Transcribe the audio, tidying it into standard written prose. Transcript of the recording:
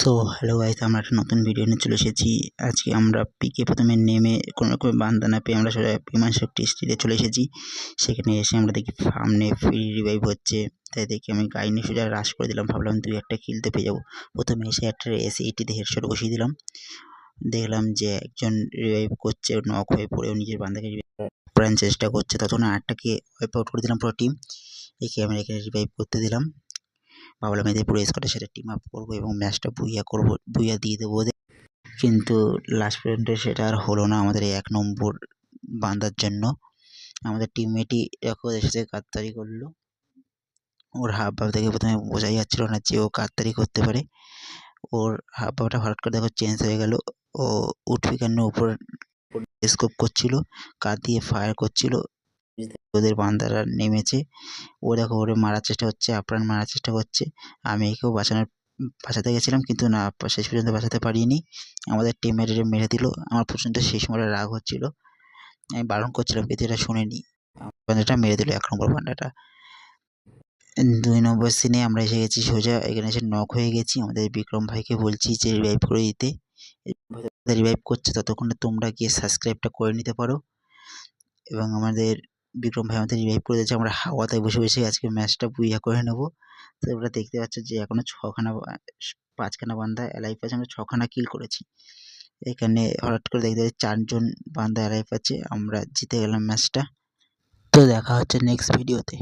So hello guys, আমরা একটা নতুন ভিডিও নিয়ে চলে এসেছি। আজকে আমরা পিকে প্রথমে নেমে কোনো রকম বান্দা না পেয়ে আমরা সোজা বিমান শক্তি স্ট্রিটে চলে এসেছি। সেখানে এসে আমরা দেখি সামনে ফ্রি রিভাইভ হচ্ছে, তাই দেখি আমি গাড়ি নিয়ে সোজা রাশ করে দিলাম। ভাবলাম দুই একটা কিলতে পেয়ে যাবো। প্রথমে এসে একটা এস-80 হেডশট বসিয়ে দিলাম। দেখলাম যে একজন রিভাইভ করছে, নক হয়ে পড়েও নিজের বান্দাকে প্রাণ চেষ্টা করছে। ততক্ষণ আটটাকে ওয়াইপ আউট করে দিলাম পুরো টিম। একে আমরা এখানে রিভাইভ করতে দিলাম। ভাবলাম এদের পুরো স্কোয়াডের সাথে টিম আপ করবো এবং ম্যাচটা বুইয়া দিয়ে দেবো ওদের। কিন্তু লাস্ট পর্যন্ত সেটা আর হলো না আমাদের এই 1 নম্বর বান্দার জন্য। আমাদের টিমমেটই দেখো এসে গাদ্দারি করলো। ওর হাবভাব দেখে প্রথমে বোঝাই যাচ্ছিল না যে ও গাদ্দারি করতে পারে। ওর হাবভাবটা হঠাৎ করে দেখো চেঞ্জ হয়ে গেল। ও উঠফিকানের উপর স্কোপ করছিল, কাঁধ দিয়ে ফায়ার করছিল। ওদের বান্দারা নেমেছে। ও দেখো ওরে মারার চেষ্টা হচ্ছে, আপ্রাণ মারার চেষ্টা করছে। আমি একেও বাঁচাতে গেছিলাম, কিন্তু না, শেষ পর্যন্ত বাঁচাতে পারিনি। আমাদের টিমমেটরা মেরে দিল। আমার প্রচণ্ড সেই সময়টা রাগ হচ্ছিল। আমি বারণ করছিলাম কিন্তু এটা শোনেনি। বান্দাটা মেরে দিল 1 নম্বর বান্দাটা। 2 নম্বর সিনে আমরা এসে গেছি সোজা। এখানে এসে নক হয়ে গেছি। আমাদের বিক্রম ভাইকে বলছি যে রিভাইভ করে দিতে। রিভাইভ করছে, ততক্ষণে তোমরা গিয়ে সাবস্ক্রাইবটা করে নিতে পারো। এবং আমাদের বিক্রম ভাই আমাদের রিভাইভ করে দিয়েছে। আমরা হাওয়াতে বসে বসে আজকে ম্যাচটা বুইয়া করে নেব। তো তোমরা দেখতে পাচ্ছ যে এখনো 5খানা বান্দা অ্যালাইভ আছে। আমরা 6খানা কিল করেছি। এখানে হঠাৎ করে দেখতে পাচ্ছি 4 জন বান্দা অ্যালাইভ আছে। আমরা জিতে গেলাম ম্যাচটা। তো দেখা হচ্ছে নেক্সট ভিডিওতে।